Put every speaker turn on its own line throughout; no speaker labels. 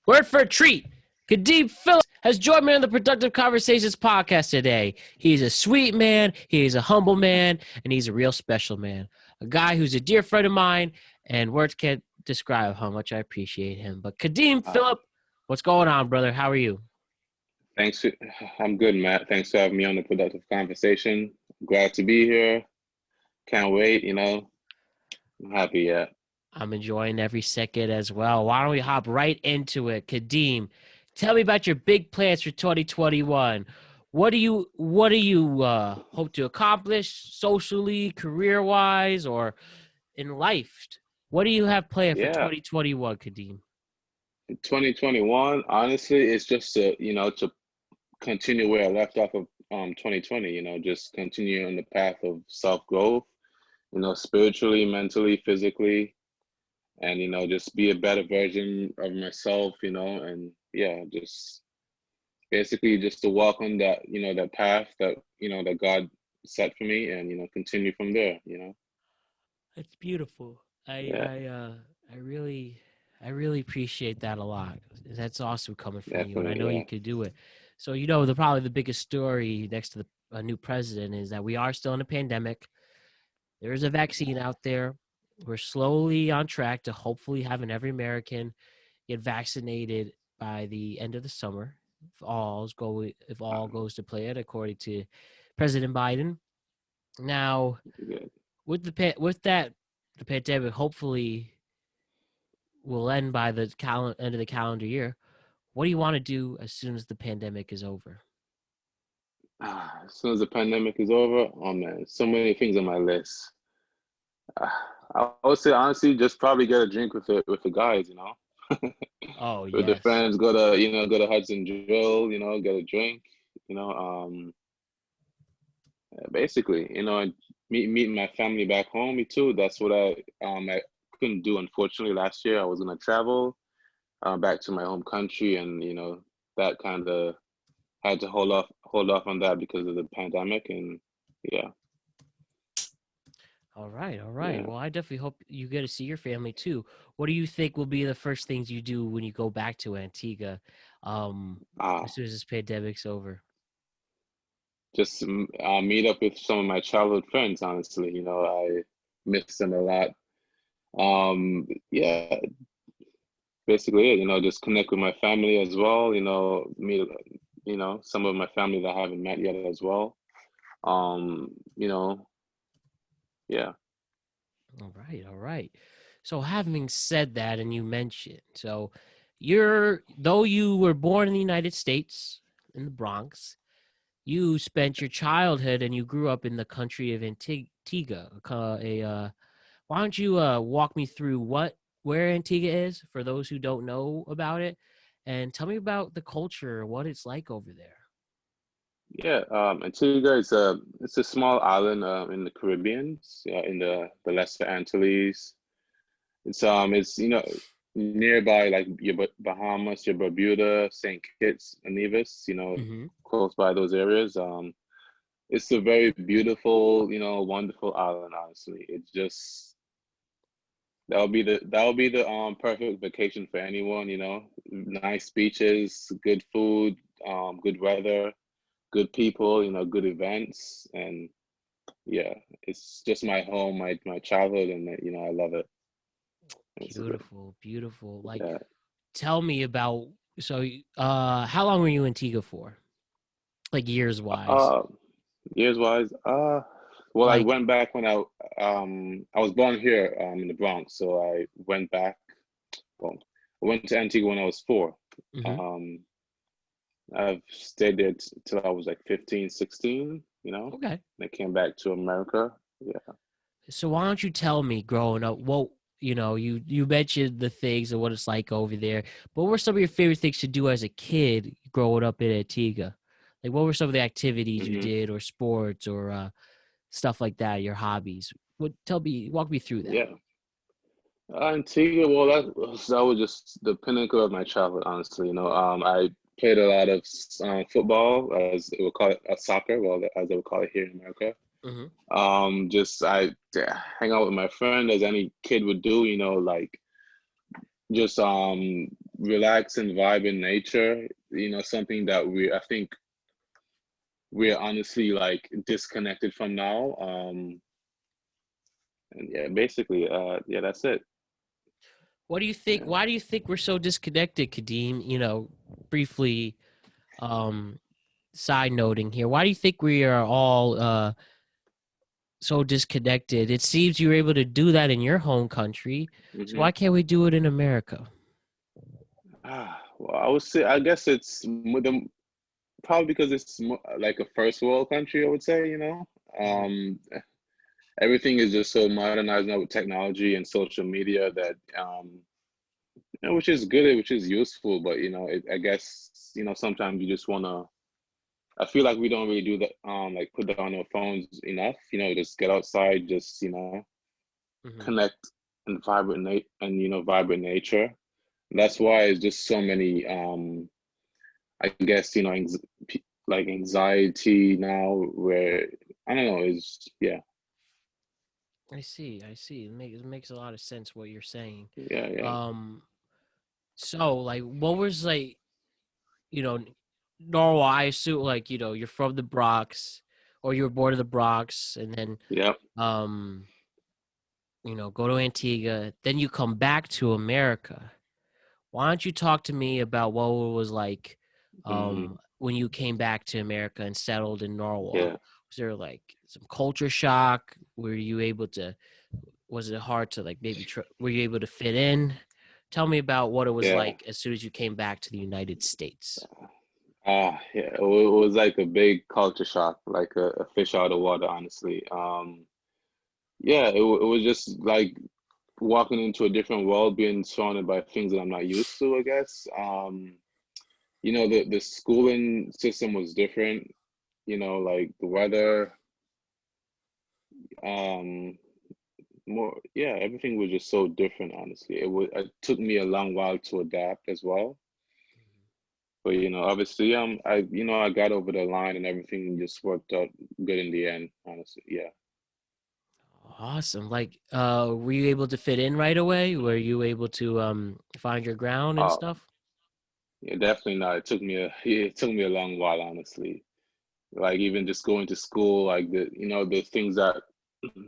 Word for a treat. Kadeem Phillip has joined me on the Productive Conversations podcast today. He's a sweet man, he's a humble man, and he's a real special man. A guy who's a dear friend of mine, and words can't describe how much I appreciate him. But Kadeem
Uh,
Phillip, what's going on, brother? How are you?
thanks. I'm good, Matt. Thanks for having me on the productive conversation. Glad to be here. Can't wait. I'm happy. Yeah.
I'm enjoying every second as well. Why don't we hop right into it? Kadeem, tell me about your big plans for 2021. What do you hope to accomplish socially, career-wise, or in life? What do you have planned for
Yeah.
2021, Kadeem?
2021. Honestly, it's just to continue where I left off of 2020. Just continue on the path of self growth. Spiritually, mentally, physically, and just be a better version of myself. And yeah, just basically just to walk on that path that God set for me, and continue from there.
That's beautiful. I
Yeah,
I uh I really I really appreciate that a lot. That's awesome coming from you, and I
definitely.
know you
Yeah.
could do it. So probably the biggest story next to the new president is that we are still in a pandemic. There is a vaccine out there. We're slowly on track to hopefully having every American get vaccinated by the end of the summer. If all goes to plan according to President Biden. Now,
Good.
with that, the pandemic hopefully will end by the end of the calendar year. What do you want to do as soon as the pandemic is over?
As soon as the pandemic is over, oh man, so many things on my list. I would say honestly, just probably get a drink with the guys.
Oh
With the
yes.
friends, go to Hudson Drill. Get a drink. You know, basically, and meet my family back home too. That's what I couldn't do unfortunately last year. I was gonna travel back to my home country, and that kind of had to hold off on that because of the pandemic. And yeah,
All right, all right.
yeah.
Well, I definitely hope you get to see your family too. What do you think will be the first things you do when you go back to Antigua, um, as
Ah,
soon as this pandemic's over?
just meet up with some of my childhood friends. Honestly, I miss them a lot. Yeah, basically it. Just connect with my family as well. Meet some of my family that I haven't met yet as well. Um, you know, yeah.
All right, all right. So having said that, and you mentioned, so you're though you were born in the United States in the Bronx, you spent your childhood and you grew up in the country of Antigua. Why don't you walk me through where Antigua is for those who don't know about it, and tell me about the culture, what it's like over there.
Yeah, Antigua is it's a small island in the Caribbean, in the Lesser Antilles. It's nearby like your Bahamas, your Bermuda, Saint Kitts and Nevis,
Hmm.
close by those areas. It's a very beautiful, wonderful island. Honestly, it's just that'll be the perfect vacation for anyone. Nice beaches, good food, good weather, good people. Good events, and yeah, it's just my home, my childhood, and I love it basically.
Beautiful, beautiful. Like,
Yeah.
tell me about how long were you in Antigua for? Like years wise.
Uh, Years wise, well, I
Like,
went back when I was born here in the Bronx, so I went back. Well, I went to Antigua when I was 4.
mhm.
Um, I've stayed there till I was like 15, 16.
Okay.
And I came back to America. Yeah.
So why don't you tell me growing up, you mentioned the things and what it's like over there. But what were some of your favorite things to do as a kid growing up in Antigua? Like what were some of the activities you
hmm
did or sports or stuff like that, your hobbies? Walk me through that.
Yeah. Antigua, well, that was just the pinnacle of my childhood, honestly. I played a lot of football, as they would call it, soccer, well, as they would call it here in America.
Hmm.
Just I hang out with my friend as any kid would do, like just relax and vibe in nature. Something that I think we're honestly like disconnected from now. And yeah, basically, yeah, that's it.
What do you think?
Yeah.
Why do you think we're so disconnected, Kadeem? Briefly, um, side noting here. Why do you think we are all so disconnected? It seems you were able to do that in your home country. So
hmm
why can't we do it in America?
Well, I would say, I guess it's probably because it's like a first world country, I would say,
Mhm.
everything is just so modernized now with technology and social media that, which is good, which is useful, but, I guess, sometimes you just want to, I feel like we don't really do that, like put down our phones enough, just get outside, just,
Mhm.
connect and vibe with nature. That's why it's just so many, I guess, like anxiety now where, I don't know, is yeah,
I see. I see. It makes a lot of sense what you're saying.
yeah, yeah,
Um, so like, what was like, you know, normal? I assume like, you're from the Bronx, or you were born in the Bronx, and then
yeah.
um, go to Antigua, then you come back to America. Why don't you talk to me about what it was like,
hmm
when you came back to America and settled in Norwalk?
yeah,
Was there like some culture shock? Were you able to? Was it hard to like maybe? Were you able to fit in? Tell me about what it was
yeah.
like as soon as you came back to the United States.
Yeah, it was like a big culture shock, like a fish out of water, honestly. Yeah, it was just like walking into a different world, being surrounded by things that I'm not used to, I guess. The schooling system was different, like the weather, um, yeah, everything was just so different, honestly. It took me a long while to adapt as well. But obviously, I got over the line and everything just worked out good in the end, honestly. Yeah.
Awesome. Like, were you able to fit in right away? Were you able to find your ground and
Oh,
stuff?
yeah, definitely not. It took me a long while, honestly. Like even just going to school, like the things that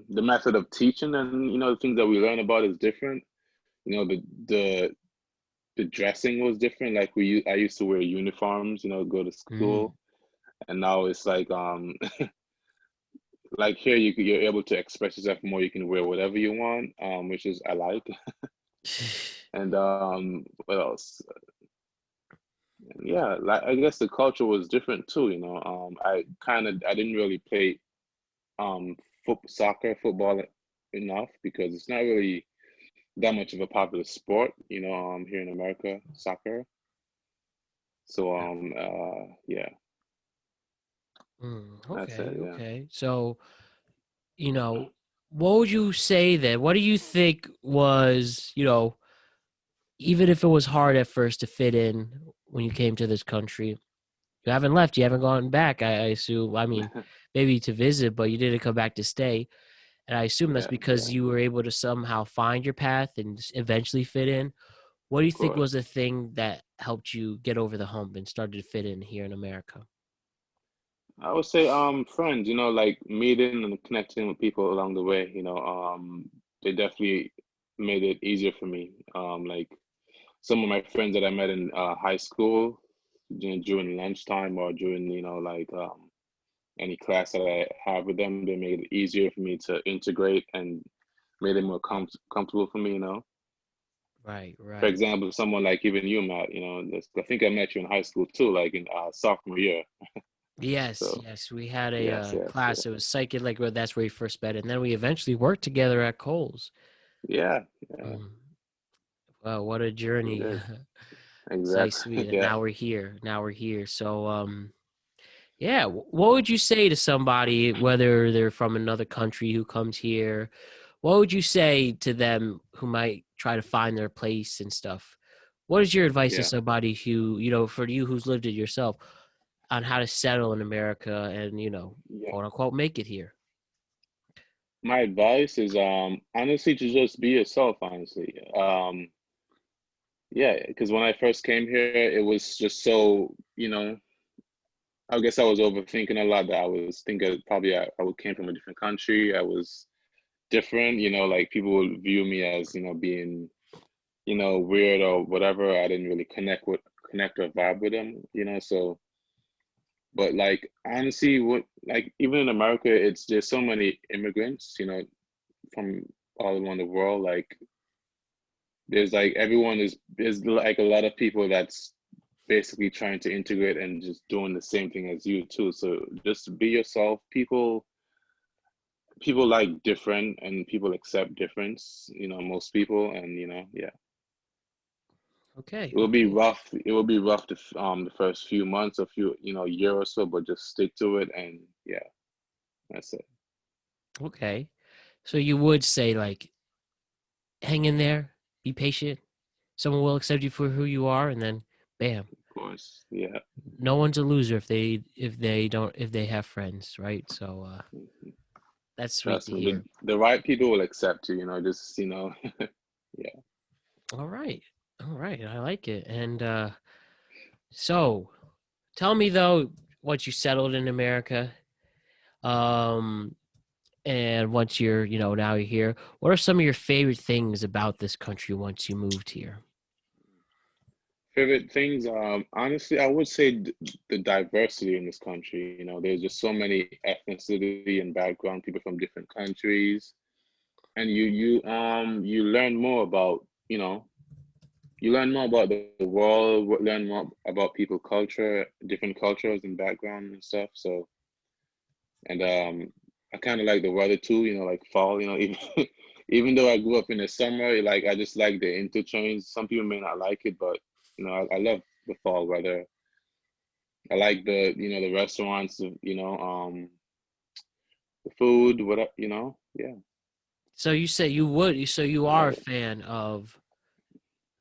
the method of teaching and the things that we learn about is different. You know, the the dressing was different. Like I used to wear uniforms, go to
Mm.
school, and now it's like here you're able to express yourself more. You can wear whatever you want, which is I like. And what else? Yeah, like I guess the culture was different too. I didn't really play um football enough because it's not really that much of a popular sport. Here in America, soccer. So
Yeah.
yeah, that's it.
Okay.
Yeah,
Okay. So, you know, what would you say then? What do you think was, even if it was hard at first to fit in when you came to this country, you haven't left, you haven't gone back, I assume. I mean, maybe to visit, but you didn't come back to stay. And I assume that's
yeah,
because
yeah.
you were able to somehow find your path and eventually fit in. What do you
Of
think was
course.
the thing that helped you get over the hump and started to fit in here in America?
I would say friends, like meeting and connecting with people along the way, they definitely made it easier for me. Like some of my friends that I met in high school, during lunchtime or during, any class that I have with them, they made it easier for me to integrate and made it more comfortable for me,
Right,
For
right.
example, someone like even you, Matt, I think I met you in high school too, like in sophomore year.
Yes,
So
yes. We had a
yes, yes,
class. It
yeah,
was psych. Like that's where we first met, and then we eventually worked together at Coles.
yeah, yeah,
Um, wow, what a
we
journey!
did
So
exactly,
sweet. And
yeah,
now we're here. Now we're here. So, yeah. What would you say to somebody, whether they're from another country who comes here? What would you say to them who might try to find their place and stuff? What is your advice to
yeah,
somebody who, for you who's lived it yourself, on how to settle in America and,
yeah.
quote unquote, make it here?
My advice is honestly to just be yourself, honestly. Yeah, because when I first came here, it was just so, I guess I was overthinking a lot that I was thinking probably I would came from a different country. I was different, like people would view me as, being, weird or whatever. I didn't really connect or vibe with them, so but like honestly what like even in America it's there's so many immigrants, from all around the world. Like there's like everyone is there's like a lot of people that's basically trying to integrate and just doing the same thing as you too. So just be yourself. People like different and people accept difference, most people. And yeah,
Okay,
it will be
okay,
rough. It will be rough the first few months, a few, year or so, but just stick to it. And yeah, that's it.
okay. So you would say like hang in there, be patient. Someone will accept you for who you are, and then bam,
Of course, yeah.
no one's a loser if they have friends, right? So
Mhm.
that's sweet
Trust
to
me,
hear.
the right people will accept you, just yeah.
All right, I like it. And so tell me though, once you settled in America, um, and once you're, now you're here, what are some of your favorite things about this country once you moved here?
Favorite things, honestly, I would say the diversity in this country. There's just so many ethnicity and background, people from different countries, and you learn more about, you learn more about the world, learn more about people culture, different cultures and background and stuff. So, and I kind of like the weather too, like fall, even even though I grew up in the summer, like I just like the interchange. Some people may not like it, but I love the fall weather. I like the restaurants, the food, whatever, yeah.
So you say you would, so you are a fan of,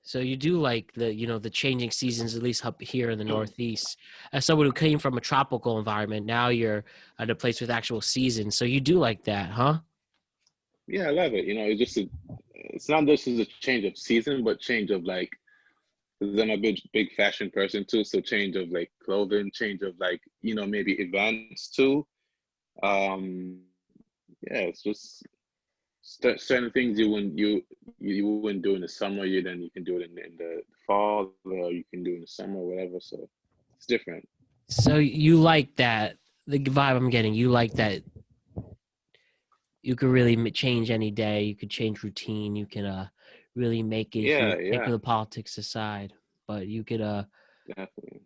so you do like the, the changing seasons, at least up here in the Northeast. As someone who came from a tropical environment, now you're at a place with actual seasons. So you do like that, huh?
Yeah, I love it. It's not just as a change of season, but change of like, because I'm a big fashion person too. So change of like clothing, change of like, maybe events too. Yeah, it's just certain things you wouldn't do in the summer, then you can do it in the fall, or you can do in the summer, whatever. So it's different.
So you like that, the vibe I'm getting. You like that you could really change any day. You could change routine. You can really make it here.
Yeah,
Take
yeah,
the politics aside, but you could
definitely.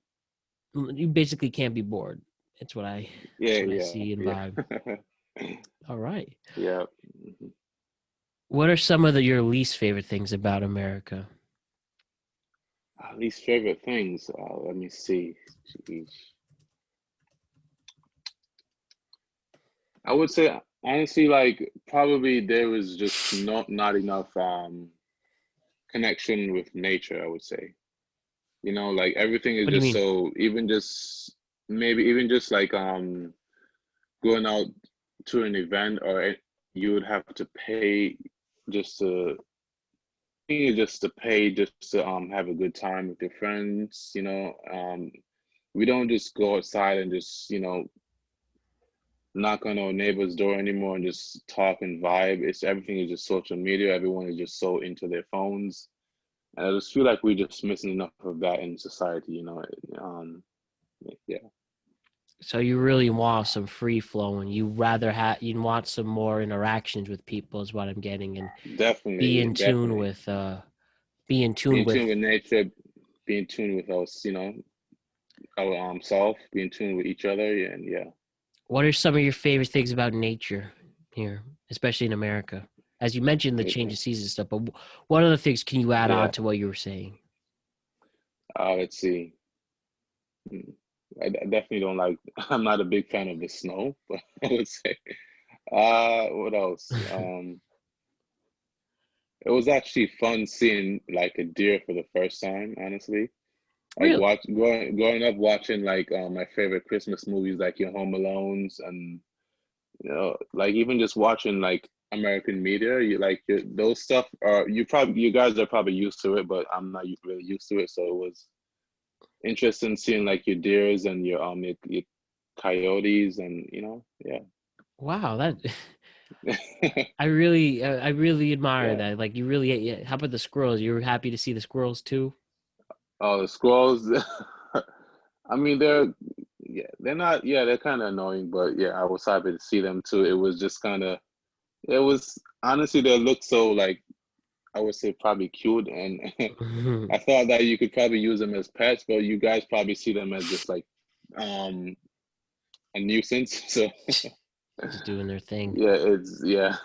you basically can't be bored. It's what I
Yeah,
it's what I
yeah,
see and vibe.
yeah.
All right.
Yeah. Mhm.
What are some of your least favorite things about America?
Least favorite things. Let me see. Jeez. I would say honestly, like probably there was just not enough connection with nature, I would say. Like everything is
What do you
just
mean?
so even just maybe even just like going out to an event or you would have to pay just to just to pay just to have a good time with your friends. We don't just go outside and just knock on our neighbor's door anymore and just talk and vibe. It's everything is just social media. Everyone is just so into their phones, and I just feel like we're just missing enough of that in society. Um, yeah,
So you really want some free flowing. You want some more interactions with people is what I'm getting, and be
definitely,
in tune
definitely.
with be in
Be
tune
in
with
tune with nature. Be in tune with us. Our self. Be in tune with each other. And yeah,
what are some of your favorite things about nature here, especially in America? As you mentioned the change of seasons stuff, but what other things can you add on
yeah.
to what you were saying?
Let's see. Hmm. I definitely don't like. I'm not a big fan of the snow, but I would say. What else? It was actually fun seeing like a deer for the first time, honestly. Like
Really?
growing up watching like my favorite Christmas movies like your Home Alones and like even just watching like American media. You like those stuff are you guys are probably used to it, but I'm not really used to it. So it was interesting seeing like your deers and your coyotes and yeah.
Wow, that I really admire
Yeah.
that. Like you really, yeah, how about the squirrels? You were happy to see the squirrels too?
Oh, the squirrels. I mean, they're not, yeah, they're kind of annoying, but yeah, I was happy to see them too. It was just kind of, it was honestly, they look so like, I would say probably cute. And I thought that you could probably use them as pets, but you guys probably see them as just like um a nuisance. So
Just doing their thing.
yeah, yeah.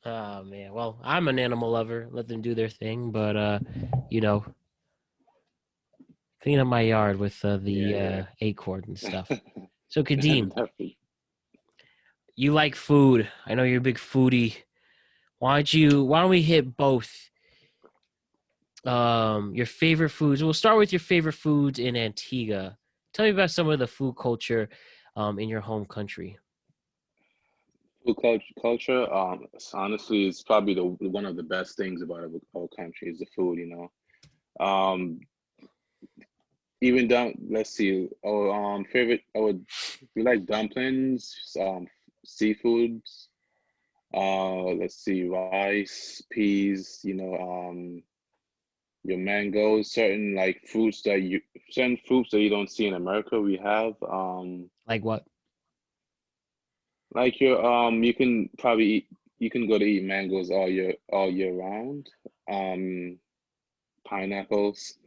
Oh man. Well, I'm an animal lover. Let them do their thing, but you know, clean up my yard with
Yeah,
the
yeah.
acorn and stuff. So Kadeem,
Definitely.
you like food. I know you're a big foodie. Why don't we hit both your favorite foods? We'll start with your favorite foods in Antigua. Tell me about some of the food culture in your home country.
Food culture, honestly, it's probably the one of the best things about our whole country is the food, you know. Even down, let's see, favorite, we like dumplings, seafoods, let's see, rice, peas, your mangoes, certain fruits that you don't see in America, we have,
Like what?
like you can go to eat mangoes all year round. Um, Pineapples,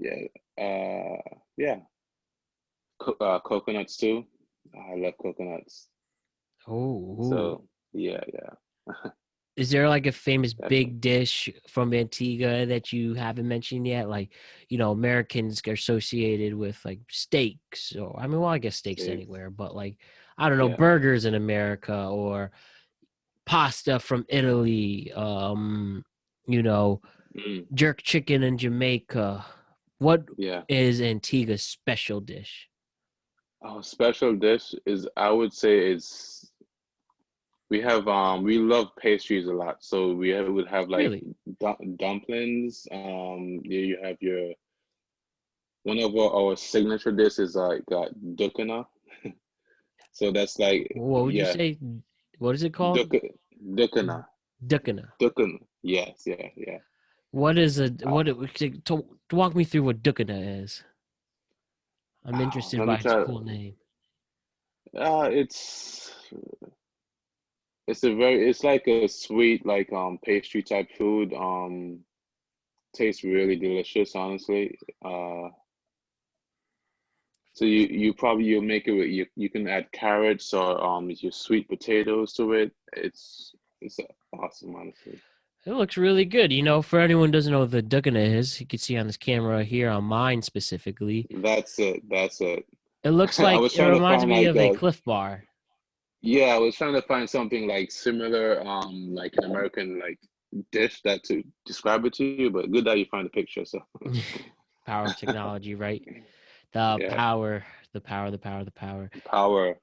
yeah, yeah, coconuts too. I love coconuts.
Oh,
So yeah, yeah,
is there like a famous
definitely.
big dish from Antigua that you haven't mentioned yet? Like, Americans are associated with like steaks, or I mean, well, I guess steaks
Steaks.
anywhere, but like, I don't know,
Yeah.
burgers in America or pasta from Italy, you know,
Mm,
jerk chicken in Jamaica. What
yeah.
is Antigua's special dish?
Our special dish is, I would say, is we love pastries a lot. So would have like
Really?
dumplings. Yeah, you have your one of our signature dishes is like dukana. So that's like,
What would you
yeah,
say? What is it called?
duk dukana.
Dukkana.
Dukkan. Yes, yeah, yeah.
What is a
Uh,
what to walk me through what dukkana is? I'm interested
Let me
by its
try.
cool name.
It's it's like a sweet like pastry type food. Tastes really delicious, honestly. So you'll make it with you can add carrots or your sweet potatoes to it. It's awesome, honestly.
It looks really good. For anyone who doesn't know what the dukkana is, you can see on this camera here on mine specifically.
That's it. That's it.
It looks
I
like
was
it
trying to
reminds
find
me
like
of a Cliff Bar.
yeah, I was trying to find something like similar, like an American like dish that to describe it to you, but good that you find the picture. So
Power of technology, right? The
yeah,
power, the power, the power, the power.
power.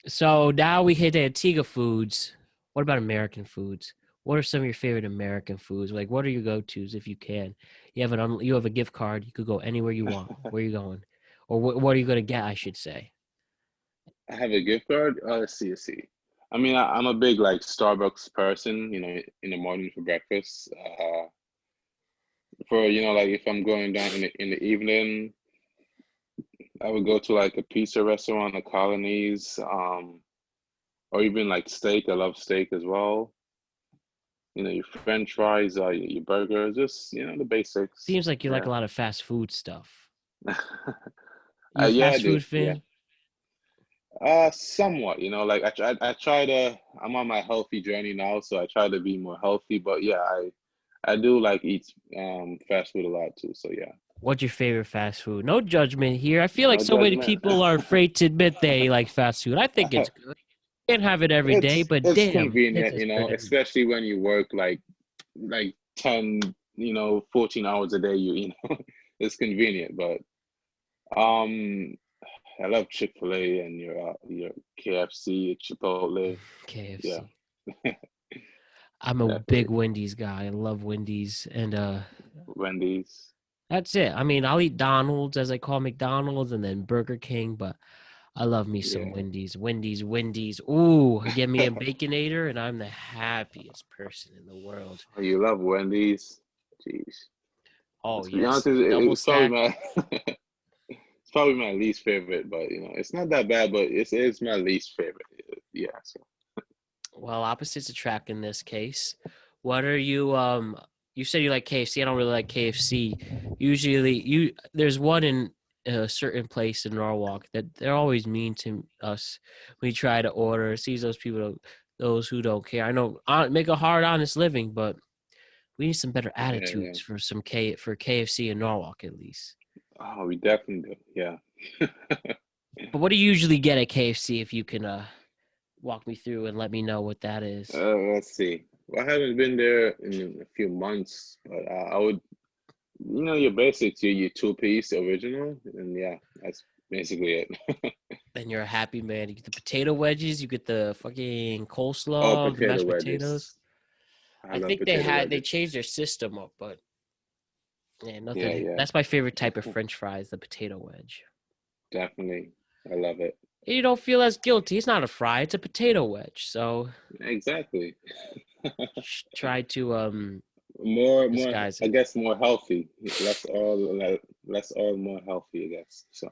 So now we hit Antigua foods. What about American foods? What are some of your favorite American foods? Like, what are your go-tos if you can? You have a gift card. You could go anywhere you want. Where are you going? Or what are you going to get, I should say?
I have a gift card. Let's see, let's see. I mean, I'm a big like Starbucks person, in the morning for breakfast. For like if I'm going down in the evening, I would go to like a pizza restaurant, a Colonies, or even like steak. I love steak as well. Your French fries, your burgers, just the basics.
Seems like you like
Yeah.
a lot of fast food stuff. You a
Yeah, I
fast
do.
food
Yeah.
fan?
Somewhat, I try to, I'm on my healthy journey now, so I try to be more healthy, but yeah, I do like eat fast food a lot too, so yeah.
What's your favorite fast food? No judgment here. I feel like
No
so many
judgment.
people are afraid to admit they like fast food. I think it's good. Can't have it every day, but
It's
damn, it
convenient,
is good every day.
especially when you work like 10, 14 hours a day, it's convenient, but um I love Chick-fil-A and your KFC, Chipotle. Yeah.
KFC. I'm a big
Definitely.
Wendy's guy. I love Wendy's, and
Wendy's.
that's it. I mean, I'll eat Donald's as I call McDonald's, and then Burger King, but I love me some
Yeah.
Wendy's. Wendy's. Ooh, get me a Baconator, and I'm the happiest person in the world.
Oh, you love Wendy's? Jeez.
Oh
To be honest,
yes, double
it's probably
stack.
my it's probably my least favorite, but it's not that bad, but it's my least favorite. Yeah. So
Well, opposites attract in this case. What are you? You said you like KFC. I don't really like KFC. Usually, there's one in a certain place in Norwalk that they're always mean to us. We try to order. It sees those people, those who don't care. I know, make a hard, honest living, but we need some better
yeah, yeah.
attitudes for for KFC in Norwalk at least.
Oh, we definitely do. Yeah.
But what do you usually get at KFC? If you can walk me through and let me know what that is.
Let's see. Well, I haven't been there in a few months, but I would, your basics, your two-piece original, and yeah, that's basically it.
Then you're a happy man. You get the potato wedges. You get the fucking
Oh,
coleslaw, the
potato
mashed potatoes.
wedges. I
I
love
think
potato
they
wedges.
changed their system up, but yeah,
Yeah,
nothing.
yeah,
That's my favorite type of French fries, the potato wedge.
definitely. I love it.
And you don't feel as guilty. It's not a fry; it's a potato wedge. So
Exactly.
try to
More,
disguise
I
it.
guess more healthy. Less oil, more healthy, I guess. So,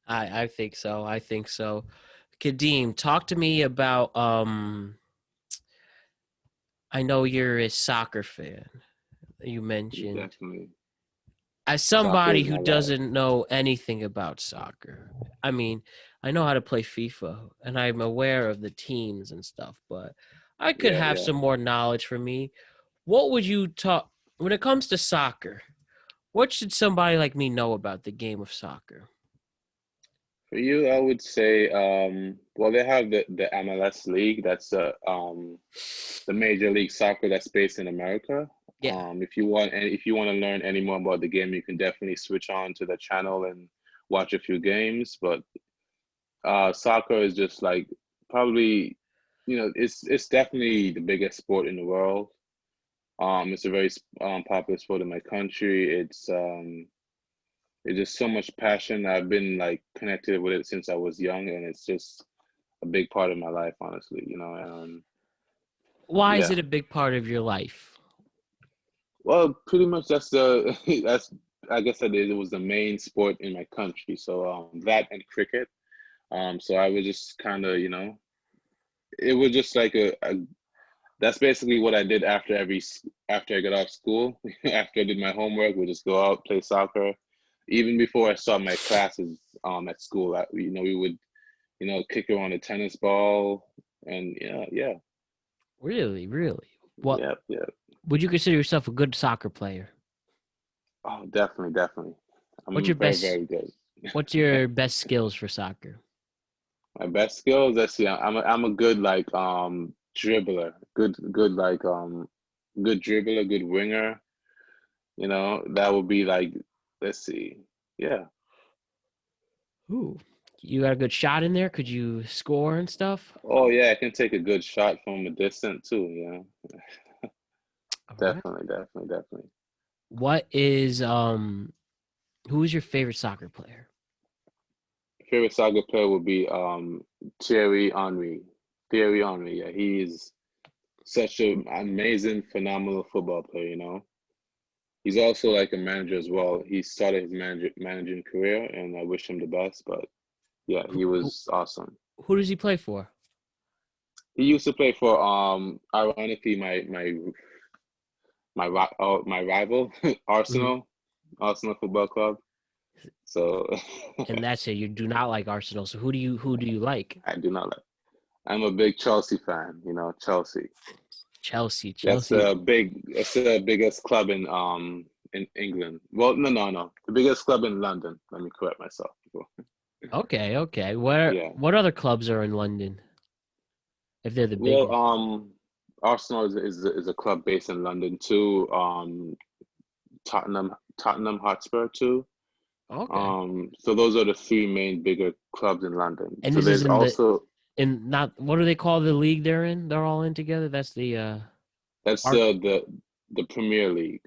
I think so. I think so. Kadeem, talk to me about I know you're a soccer fan. You mentioned.
definitely.
As
Soccer
somebody
is
who
my life.
doesn't know anything about soccer, I mean, I know how to play FIFA and I'm aware of the teams and stuff, but I could
Yeah,
have
yeah.
some more knowledge for me. What would you talk when it comes to soccer? What should somebody like me know about the game of soccer?
For you, I would say, well, they have the MLS league. That's the Major League Soccer that's based in America.
Yeah.
If you want to learn any more about the game, you can definitely switch on to the channel and watch a few games. But soccer is just like probably, it's definitely the biggest sport in the world. It's a very popular sport in my country. It's just so much passion. I've been like connected with it since I was young, and it's just a big part of my life, honestly.
Why is
Yeah.
it a big part of your life?
Well, pretty much that's the that's I guess it was the main sport in my country. So that and cricket. So I was just kind of it was just like a that's basically what I did after I got off school. After I did my homework, we just go out play soccer. Even before I started my classes at school, we would kick around a tennis ball, and yeah, yeah,
Really, really. What
yeah, yeah.
would you consider yourself a good soccer player?
Oh, definitely, definitely.
What's
I'm
your
very,
best
very good.
what's your best skills for soccer?
My best skills, let's see. I'm a good like dribbler. Good like good dribbler, good winger. That would be like, let's see. Yeah.
Ooh. You got a good shot in there? Could you score and stuff?
Oh yeah, I can take a good shot from a distance too.
All right.
Definitely, definitely, definitely.
What is who is your favorite soccer player?
Favorite soccer player would be Thierry Henry. Thierry Henry. Yeah, he's such an amazing, phenomenal football player. He's also like a manager as well. He started his managing career, and I wish him the best. But yeah,
Who,
he
who,
was awesome.
who does he play for?
He used to play for ironically my rival
Mhm.
Arsenal Football Club. So
And that's it. You do not like Arsenal. So who do you like?
I do not like. I'm a big Chelsea fan. Chelsea.
Chelsea.
That's
Chelsea.
the big. It's the biggest club in England. Well, no, no, no. The biggest club in London. Let me correct myself.
Okay, okay. Where
Yeah.
what other clubs are in London if they're the
Well,
biggest?
Arsenal is a club based in London too. Tottenham Hotspur too.
Okay.
So those are the three main bigger clubs in London.
And
So
this is
there's
in the
also
And not what do they call the league they're in? They're all in together. That's
That's
art
the Premier League.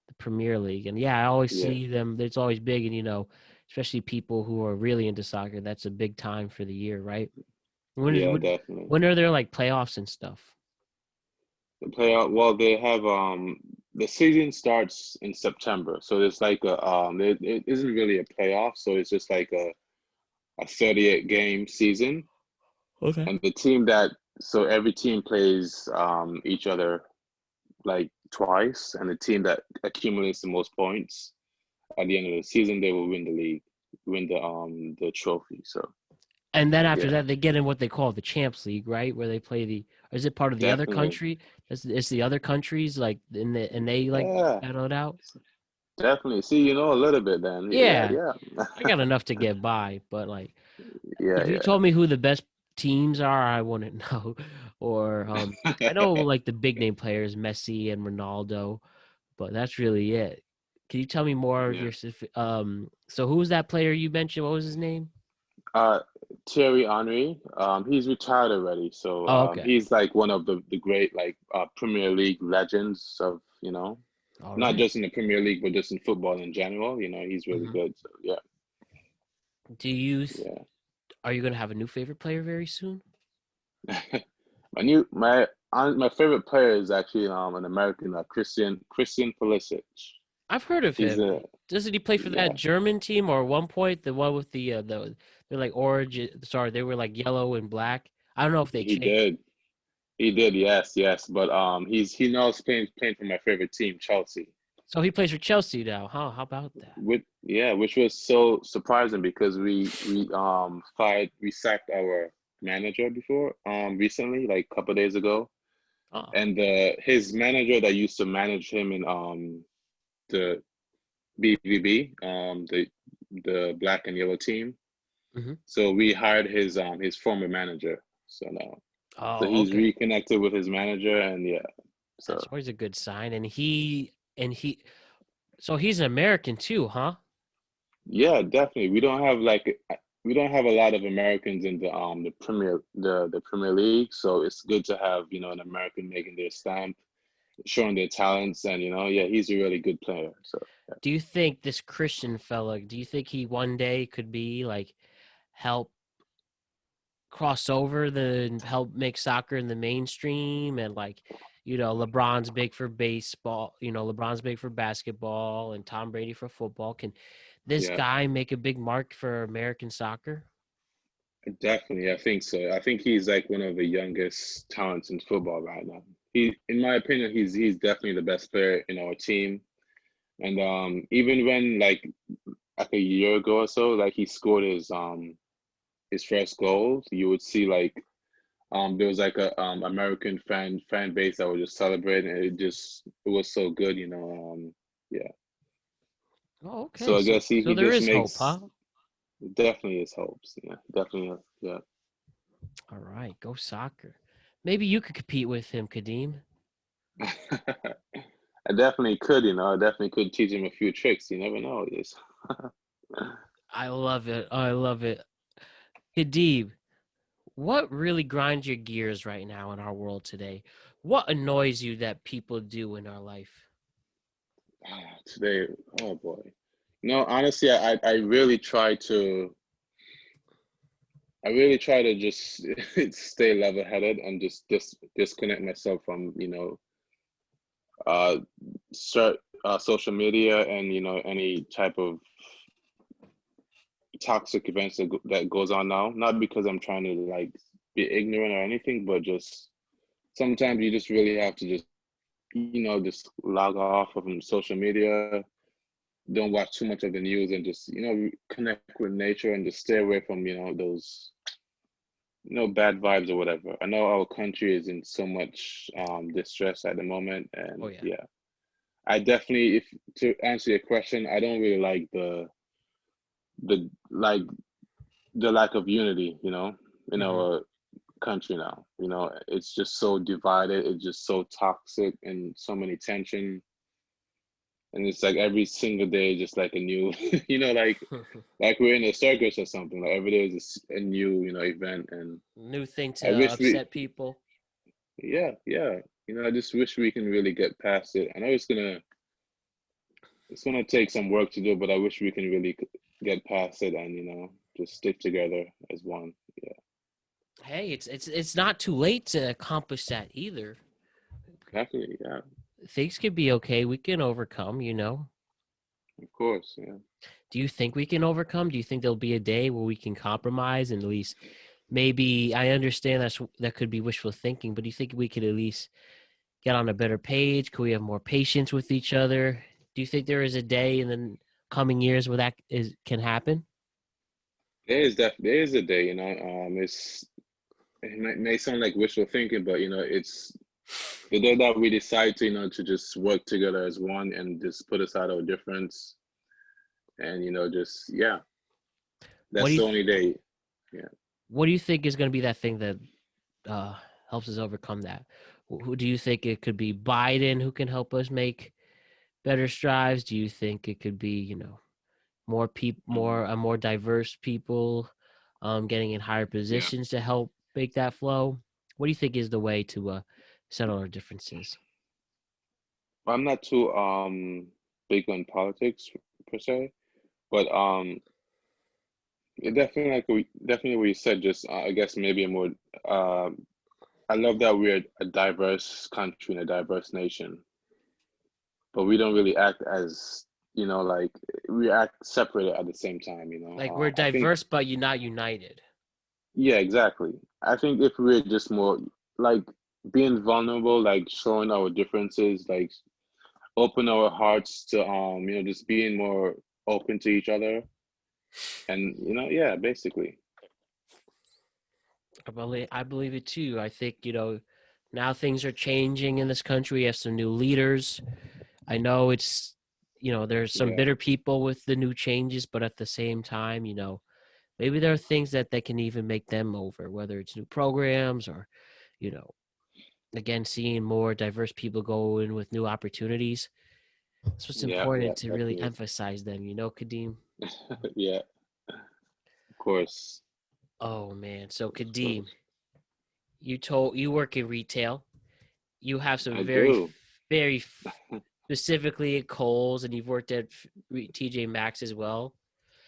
the Premier League. And yeah, I always
Yeah,
see them. It's always big, and especially people who are really into soccer. That's a big time for the year, right? When is
yeah,
when,
definitely.
when are there like playoffs and stuff?
The playoff. Well, they have the season starts in September, so it's like it isn't really a playoff, so it's just like a 38 game season,
Okay.
and the team that so every team plays each other like twice, and the team that accumulates the most points at the end of the season, they will win the league, win the trophy. So
And then after
yeah,
that, they get in what they call the Champs League, right? Where they play or is it part of the other
definitely.
country? It's the other countries like and they like
Yeah,
battle it out.
definitely. See, you know a little bit then. Yeah,
Yeah,
yeah.
I got enough to get by, but like
Yeah,
if you
yeah.
told me who the best teams are, I wouldn't know. Or I know like the big name players, Messi and Ronaldo, but that's really it. Can you tell me more of
Yeah.
your so who was that player you mentioned? What was his name?
Uh, Thierry Henry, he's retired already, so
Oh, okay.
he's like one of the great like Premier League legends of,
All
not
right.
just in the Premier League, but just in football in general. He's really
Mhm.
good. So yeah,
Do you
yeah.
Are you gonna have a new favorite player very soon?
My favorite player is actually an American, Christian Pulisic.
I've heard of
He's
him.
a
Doesn't he play for that
Yeah,
German team or at one point the one with they're like orange? Sorry, they were like yellow and black. I don't know if they
he
changed.
did. He did, yes, yes. But he knows playing for my favorite team, Chelsea.
So he plays for Chelsea now, huh? How about that?
Which was so surprising because we sacked our manager before recently, like a couple of days ago,
Oh,
and his manager that used to manage him in the BVB, the black and yellow team.
hmm.
So we hired his former manager. So now, so
Oh,
he's
okay.
reconnected with his manager, and yeah, so
That's always a good sign. And so he's an American too, huh?
yeah, definitely. We don't have a lot of Americans in the Premier League, so it's good to have, an American making their stamp, showing their talents, and yeah, he's a really good player. So
Do you think this Christian fella? Do you think he one day could be like help cross over and help make soccer in the mainstream and like LeBron's big for baseball, LeBron's big for basketball and Tom Brady for football. Can this
yeah,
guy make a big mark for American soccer?
definitely, I think so. I think he's like one of the youngest talents in football right now. In my opinion, he's definitely the best player in our team. And even when like a year ago or so, like he scored his first goal, you would see like there was like a American fan base that was just celebrating. And it was so good, yeah.
Oh,
So
okay.
I
So
guess he
there
just
is hope,
makes
huh?
definitely his hopes. Yeah, definitely. Yeah.
All right, go soccer. Maybe you could compete with him, Kadeem.
I definitely could, I definitely could teach him a few tricks. You never know. Yes.
I love it. I love it. Kadeem, what really grinds your gears right now in our world today? What annoys you that people do in our life?
Today, oh boy. No, honestly, I really try to just stay level-headed and just disconnect myself from, uh, start social media and any type of toxic events that goes on now. Not because I'm trying to like be ignorant or anything, but just sometimes you just really have to just log off from social media. Don't watch too much of the news and just connect with nature and just stay away from those bad vibes or whatever. I know our country is in so much distress at the moment,
Oh
and
yeah.
yeah, I definitely, if to answer your question, I don't really like the like the lack of unity, in
Hmm.
our country now. It's just so divided. It's just so toxic and so many tension. and it's like every single day, just like a new, you know, like we're in a circus or something. Like every day is a new, event, and
New thing to
I wish we,
upset people.
yeah, yeah, I just wish we can really get past it. I know it's gonna take some work to do, but I wish we can really get past it and just stick together as one. Yeah,
Hey, it's not too late to accomplish that either.
definitely. Yeah,
Things could be okay. We can overcome,
of course. Yeah,
Do you think we can overcome? Do you think there'll be a day where we can compromise and at least maybe I understand that could be wishful thinking, but do you think we could at least get on a better page? Could we have more patience with each other? Do you think there is a day in the coming years where that can happen?
there is a day. It may sound like wishful thinking, but it's the day that we decide to to just work together as one and just put aside our difference, and just, yeah,
What do
that's
you
the
th-
only day. Yeah,
what do you think is going to be that thing that uh, helps us overcome that? Who do you think it could be? Biden who can help us make better strides? Do you think it could be more people,
hmm,
more diverse people, getting in higher
yeah.
positions to help make that flow? What do you think is the way to settle our differences?
I'm not too big on politics per se, but it definitely what you said. Just I guess maybe a more. Uh, I love that we're a diverse country and a diverse nation, but we don't really act as like we act separated at the same time.
Like we're
I think,
diverse, but you're not united.
yeah, exactly. I think if we're just more like being vulnerable, like showing our differences, like open our hearts to just being more open to each other, and yeah, basically.
I believe it too. I think now things are changing in this country. We have some new leaders. I know it's there's some
Yeah,
bitter people with the new changes, but at the same time, maybe there are things that can even make them over, whether it's new programs or you know again seeing more diverse people go in with new opportunities. That's what's
yeah, yeah,
important to really
definitely.
emphasize them, Kadeem.
Yeah, of course,
Oh man, so
of
Kadeem,
course.
you work in retail. You have some
I
very
do.
very specifically at Kohl's, and you've worked at TJ Maxx as well.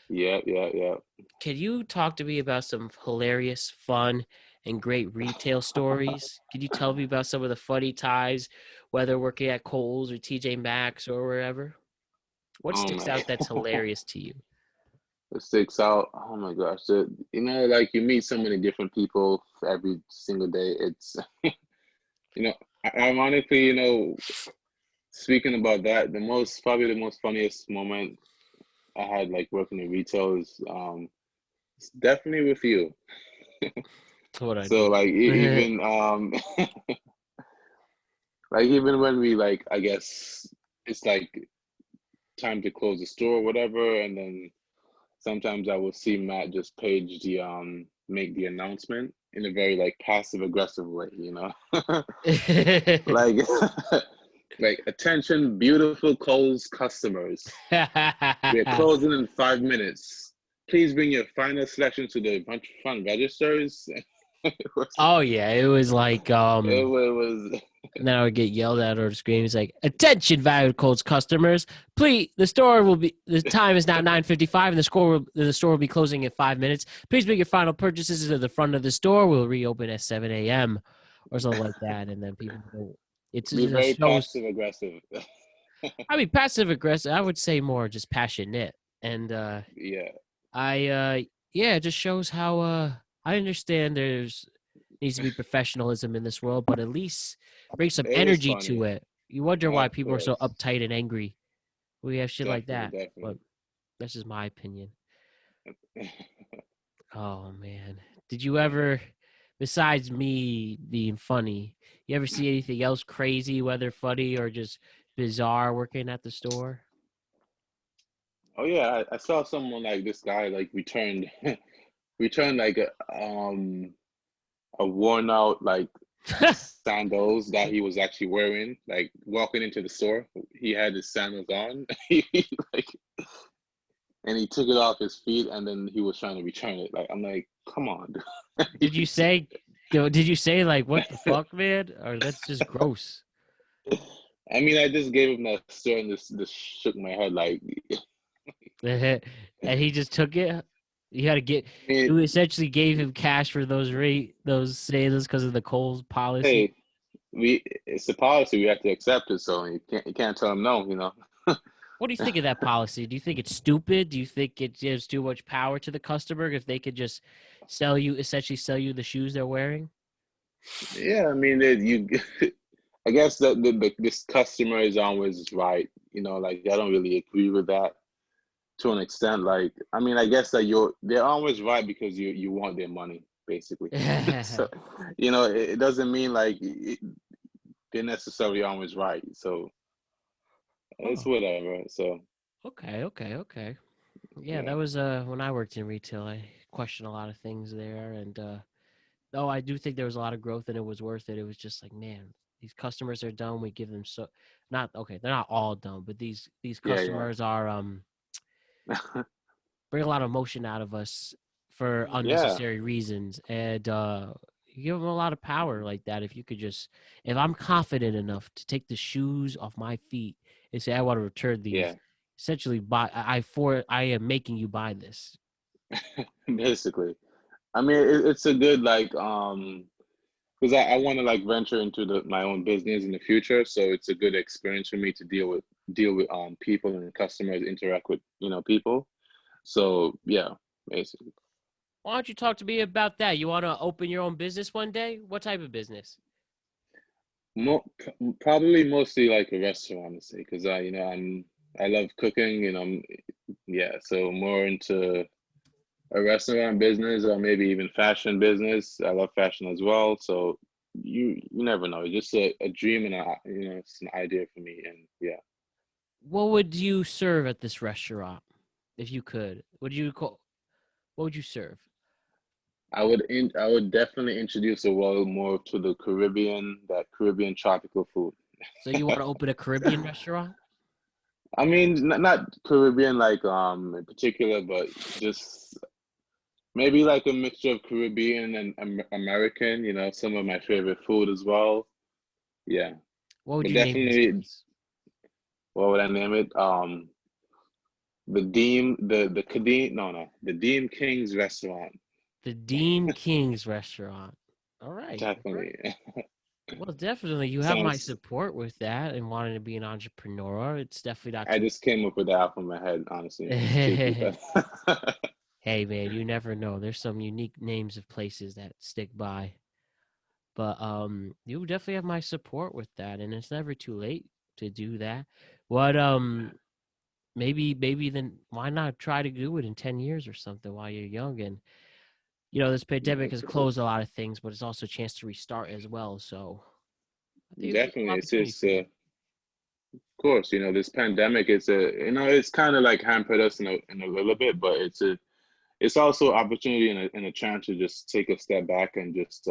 Yeah, yeah, yeah.
Can you talk to me about some hilarious, fun, and great retail stories? Can you tell me about some of the funny times, whether working at Kohl's or TJ Maxx or wherever? What
Oh
sticks
my.
out that's hilarious to you?
It sticks out. Oh my gosh. Like you meet so many different people every single day. It's, you know, ironically, speaking about that, probably the most funniest moment I had like working in retail is it's definitely with you.
What I
So
do?
like even like even when we like I guess it's like time to close the store or whatever, and then sometimes I will see Matt just page the make the announcement in a very like passive aggressive way. Like like attention beautiful Kohl's customers. We're closing in 5 minutes. Please bring your final selection to the front registers. It was
Oh yeah, it was like
it was
and then I would get yelled at or scream. He's like, "Attention, valued Colts customers! Please, the time is now 9:55, and the store will be closing in 5 minutes. Please make your final purchases to the front of the store. We'll reopen at 7 a.m. or something like that." And then people go, it
be very
just shows.
passive aggressive.
I mean, passive aggressive. I would say more just passionate, and
Yeah,
I yeah, it just shows how I understand there's needs to be professionalism in this world, but at least bring some
it was
energy to
funny.
it. You wonder why
Of
people are so
course.
uptight and angry. We have shit like
Definitely,
that, but
definitely.
that's just my opinion. Oh man, did you ever, besides me being funny, you ever see anything else crazy, whether funny or just bizarre, working at the store?
Oh yeah, I saw someone like this guy like returned returned like a worn out like sandals that he was actually wearing. Like walking into the store, he had his sandals on. Like, and he took it off his feet, and then he was trying to return it. Like I'm like, come on.
Did you say? Did you say like what the fuck, man? Or that's just gross.
I mean, I just gave him that stare and just shook my head. Like,
And he just took it. You had to get.
I mean,
You essentially gave him cash for those sales because of the Coles policy.
hey, we it's a policy. We have to accept it. So you can't tell him no.
What do you think of that policy? Do you think it's stupid? Do you think it gives too much power to the customer if they could just essentially sell you the shoes they're wearing?
Yeah, I mean, I guess that this customer is always right. Like I don't really agree with that to an extent. Like, I mean, I guess that they're always right because you want their money, basically. So, it doesn't mean like they're necessarily always right. So it's
Oh,
whatever. So
okay. Yeah,
yeah,
that was when I worked in retail. I questioned a lot of things there, and oh, I do think there was a lot of growth, and it was worth it. It was just like, man, these customers are dumb. We give them so not okay. They're not all dumb, but these
yeah,
customers are
yeah,
bring a lot of emotion out of us for
yeah,
unnecessary reasons, and you give them a lot of power like that. If you could just, if I'm confident enough to take the shoes off my feet and say I want to return these,
yeah.
essentially, I am making you buy this.
Basically, I mean, it's a good like because I want to like venture into my own business in the future, so it's a good experience for me to deal with people and customers, interact with people. So yeah, basically,
Why don't you talk to me about that? You want to open your own business one day? What type of business?
probably mostly like a restaurant, honestly, because I love cooking, yeah, so more into a restaurant business or maybe even fashion business. I love fashion as well, so you never know. It's just a dream and it's an idea for me, and yeah.
What would you serve at this restaurant if you could? Would you call? What would you serve?
I would definitely introduce the world more to that Caribbean tropical food.
So you want to open a Caribbean restaurant?
I mean, not Caribbean like in particular, but just maybe like a mixture of Caribbean and American. Some of my favorite food as well. Yeah,
What would
but
you name this
definitely,
place?
what would I name it? The Kadeem, no, the Deem King's Restaurant.
The Dean King's Restaurant. All right.
Definitely
Well, definitely, you have my
sounds.
support with that and wanting to be an entrepreneur. It's definitely not
I
too.
just came up with that off of my head, honestly, truthfully, but
Hey, man, you never know. There's some unique names of places that stick by. But you definitely have my support with that, and it's never too late to do that. What maybe then why not try to do it in 10 years or something while you're young? And this pandemic has
basically,
closed a lot of things, but it's also a chance to restart as well. So I think it's a cool
definitely, it's
opportunity
just
for you.
of course, this pandemic is it's kind of like hampered us in a little bit, but it's also opportunity and a chance to just take a step back and just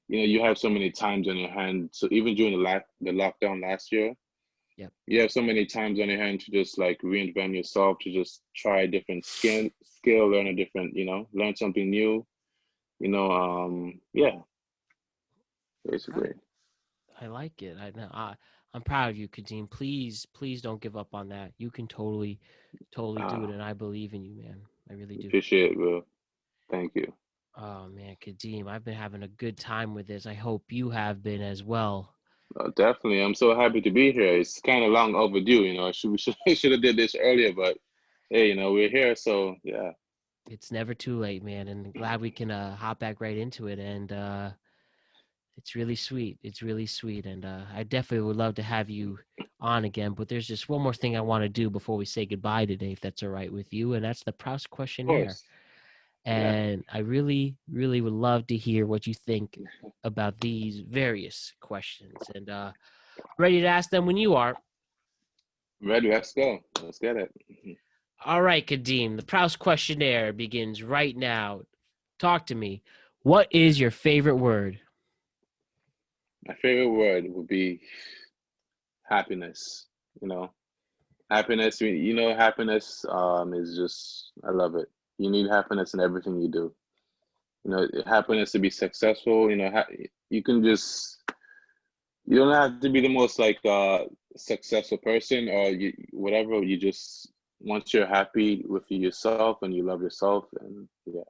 you have so many times on your hand. So even during the lockdown last year,
Yep.
you have so many times on your hand to just like reinvent yourself, to just try a different skill, learn a different, learn something new, yeah,
All
basically.
right. I like it. I'm proud of you, Kadeem. Please don't give up on that. You can totally do
uh
it, and I believe in you, man. I really do.
Appreciate it, bro. Thank you.
Oh man, Kadeem, I've been having a good time with this. I hope you have been as well.
Definitely, I'm so happy to be here. It's kind of long overdue, we should have did this earlier, but hey, we're here, so yeah.
It's never too late, man, and glad we can hop back right into it. And it's really sweet. It's really sweet, and I definitely would love to have you on again. But there's just one more thing I want to do before we say goodbye today, if that's all right with you, and that's the Price
Of
Questionnaire.
course. Yeah,
And I really, really would love to hear what you think about these various questions. And ready to ask them when you are.
ready. Let's go. Let's get it.
All right, Kadeem, the Proust questionnaire begins right now. Talk to me. What is your favorite word?
My favorite word would be happiness. You know, happiness. Happiness. Is just I love it. You need happiness in everything you do. Happiness to be successful. You can just you don't have to be the most like successful person or whatever. You just once you're happy with yourself and you love yourself, and yeah,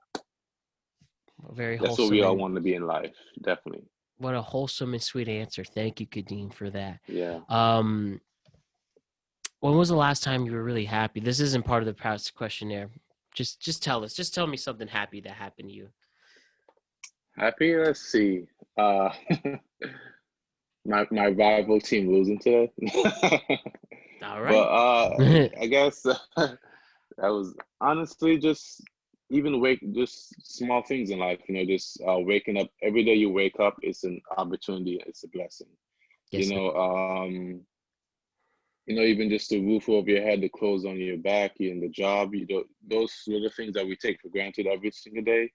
Very
that's what
wholesome
we all
and
want to be in life. Definitely.
what a wholesome and sweet answer. Thank you, Kadeem, for that.
Yeah.
Um, when was the last time you were really happy? This isn't part of the Price Questionnaire. Just tell us. Just tell me something happy that happened to you.
Happy. Let's see. Uh, my rival team losing today.
All
But
right.
I guess that was honestly just even just small things in life. Just waking up every day. You wake up, it's an opportunity. It's a blessing. You
Yes.
know, even just the roof over your head, the clothes on your back, and the job. Those little things that we take for granted every single day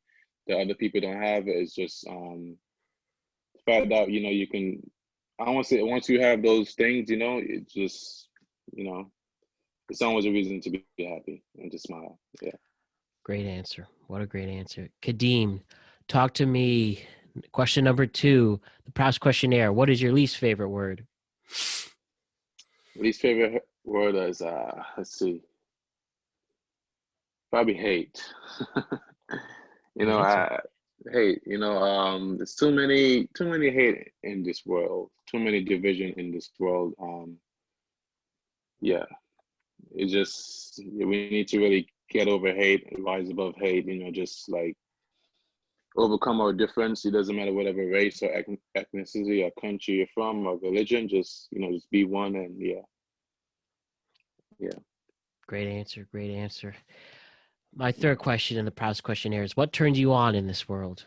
that other people don't have is just the fact that you can. I want to say once you have those things, it just you know it's always a reason to be happy and to smile. Yeah.
Great answer. What a great answer. Kadeem, talk to me. Question number 2, the Price Questionnaire. What is your least favorite word?
Least favorite word is let's see, probably hate.
Great answer.
I hate. There's too many hate in this world, too many division in this world. Yeah, we need to really get over hate, rise above hate. Just like overcome our difference. It doesn't matter whatever race or ethnicity or country you're from or religion. Just be one and yeah, yeah.
Great answer. Great answer. My third question in the Price Questionnaire is what turns you on in this world?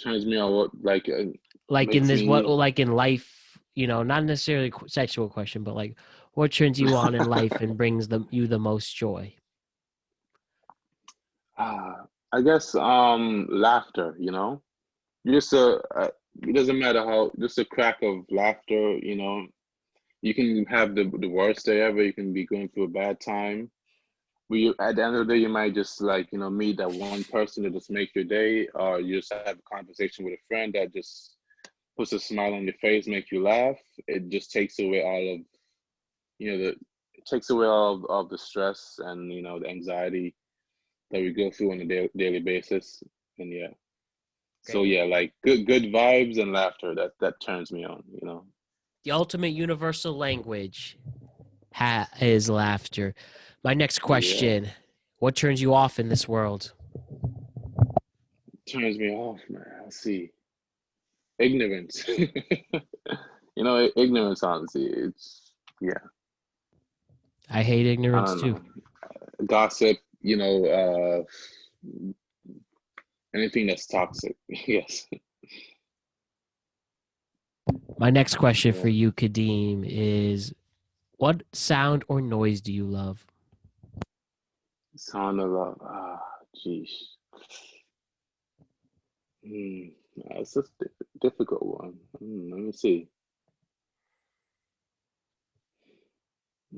Turns me on. What like
Like in
makes
this, what
me
like in life, not necessarily sexual question, but like what turns you on in life and brings you the most joy?
I guess laughter. Just it doesn't matter how just a crack of laughter. You can have the worst day ever. You can be going through a bad time. At the end of the day, you might just like meet that one person that just make your day, or you just have a conversation with a friend that just puts a smile on your face, make you laugh. It just takes away all of the it takes away all of the stress and the anxiety that we go through on a daily basis. And yeah, so
Great
yeah,
answer.
like good vibes and laughter that turns me on.
The ultimate universal language is laughter. My next
Yeah,
question: what turns you off in this world?
turns me off, man. Let's see, ignorance. Ignorance. Honestly, it's yeah.
I hate
I
ignorance
don't
too.
know. Gossip. Anything that's toxic. Yes.
My next question
Yeah.
for you, Kadeem, is what sound or noise do you love?
Sound of love. Jeez. Hmm. That's a difficult one. Let me see.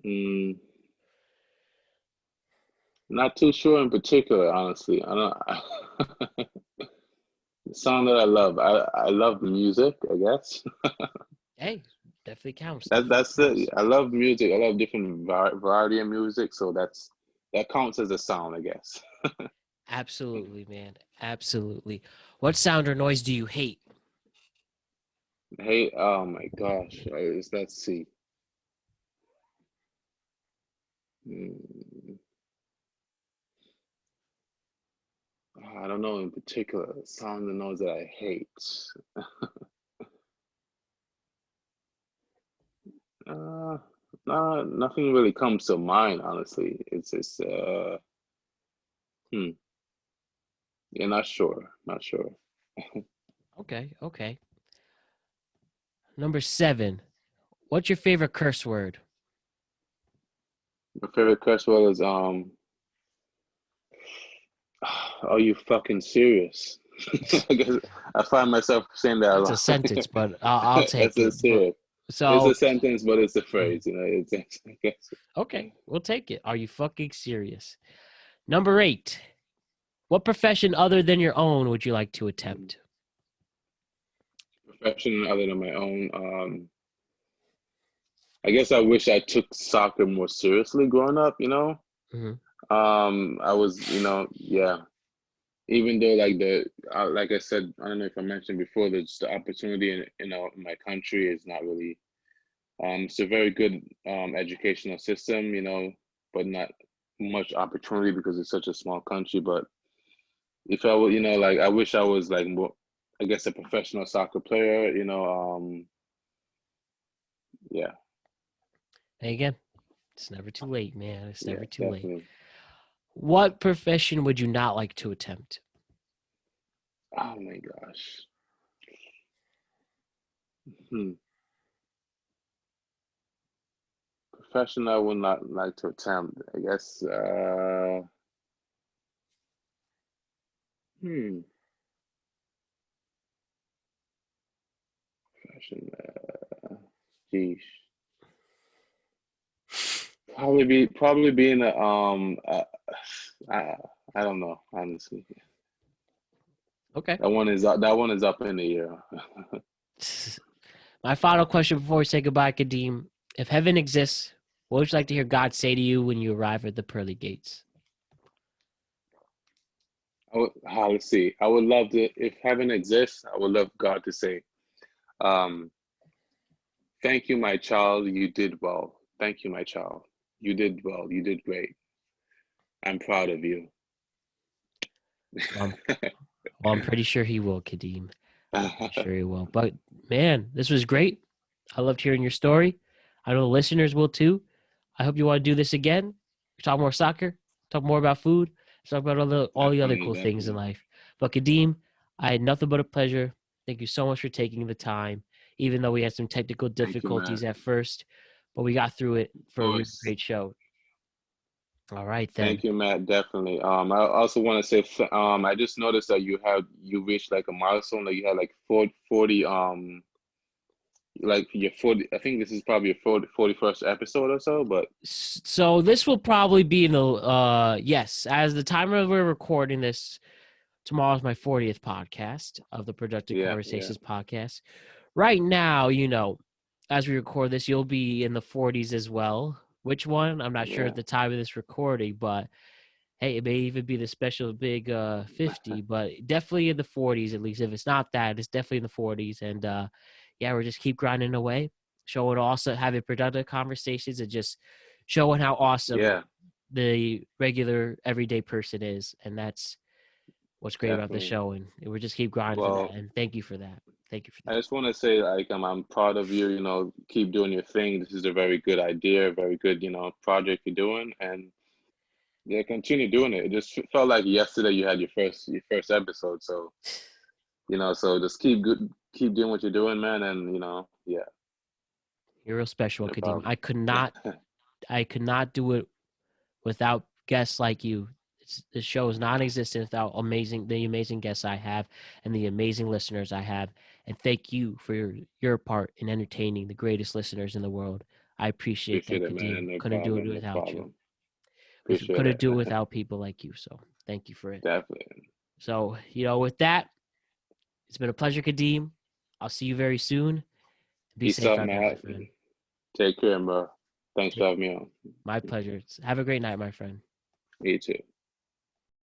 Mm, not too sure in particular, honestly. I don't. The song that I love. I love music. I guess
Hey, definitely counts. Definitely
that's it.
counts.
I love music. I love different variety of music. So that counts as a sound, I guess.
Absolutely, man. Absolutely. What sound or noise do you hate?
Hey, oh my gosh. Let's see. Mm, I don't know in particular. Sound and noise that I hate. Uh, nothing really comes to mind, honestly. It's just, hmm, yeah, not sure, not sure.
Okay, okay. Number 7. What's your favorite curse word?
My favorite curse word is, are you fucking serious? I guess I find myself saying that a
That's a
lot.
sentence, but I'll take
That's
it. But
serious. It's a
so,
sentence, but it's a
mm,
phrase. I guess
okay, we'll take it. Are you fucking serious? Number 8. What profession other than your own would you like to attempt?
profession other than my own. I guess I wish I took soccer more seriously growing up.
Hmm.
I was, yeah. Even though like I said, I don't know if I mentioned before, there's the opportunity in my country is not really. It's a very good educational system, but not much opportunity because it's such a small country. But if I were, like I wish I was like more, I guess a professional soccer player, yeah,
And again, it's never too late, man. It's
yeah,
never too late.
definitely.
What profession would you not like to attempt?
Oh my gosh. Hmm. Profession I would not like to attempt. I guess hmm. Profession geez. Probably being a I I don't know, honestly.
Okay.
That one is up in the air.
My final question before we say goodbye, Kadeem. If heaven exists, what would you like to hear God say to you when you arrive at the pearly gates?
Let's see. I would love to, if heaven exists, I would love God to say, um, "Thank you, my child. You did well. Thank you, my child. You did well. You did great. I'm proud of you."
Well, I'm pretty sure he will, Kadeem. I'm sure he will. But man, this was great. I loved hearing your story. I know the listeners will too. I hope you want to do this again. Talk more soccer, talk more about food, talk about all the other
Definitely,
cool things in
definitely.
life. But Kadeem, I had nothing but a pleasure. Thank you so much for taking the time, even though we had some technical
Thank you, man.
difficulties at first, but we got through it
Of
for a really
course.
great show. All right then.
Thank you, Matt. Definitely. I also want to say, I just noticed that you reached like a milestone, like you had like 40, like your 40. I think this is probably your 41st episode or so. But
So this will probably be in the yes, as the time of we're recording this, tomorrow's my 40th podcast of the Productive
yeah, yeah,
Conversations podcast. Right now, as we record this, you'll be in the 40s as well. Which one? I'm not sure
yeah.
at the time of this recording, but hey, it may even be the special big 50, but definitely in the 40s at least. If it's not that, it's definitely in the 40s. And yeah, we're just keep grinding away, showing also having productive conversations and just showing how awesome
Yeah,
the regular everyday person is. And that's what's great about the
definitely.
show. And we're just keep grinding for that.
Well,
And thank you for that. Thank you for
I
that.
just want to say, like, I'm proud of you. Keep doing your thing. This is a very good idea, very good, project you're doing, and yeah, continue doing it. It just felt like yesterday you had your first episode, so so just keep doing what you're doing, man, and yeah,
You're real special,
no
Kadeem.
problem.
I could not do it without guests like you. The show is non-existent without the amazing guests I have and the amazing listeners I have. And thank you for your part in entertaining the greatest listeners in the world. I appreciate
Appreciate
that,
it,
Kadeem.
man. No
Couldn't do it
problem, no
without you.
problem.
We
Appreciate
couldn't
it.
do it without people like you. So thank you for it.
Definitely.
So, with that, it's been a pleasure, Kadeem. I'll see you very soon. Be
Peace
safe
out,
out there, my
Matt.
friend.
Take care, bro. Thanks for
Take
having me on.
My pleasure. Have a great night, my friend.
Me too.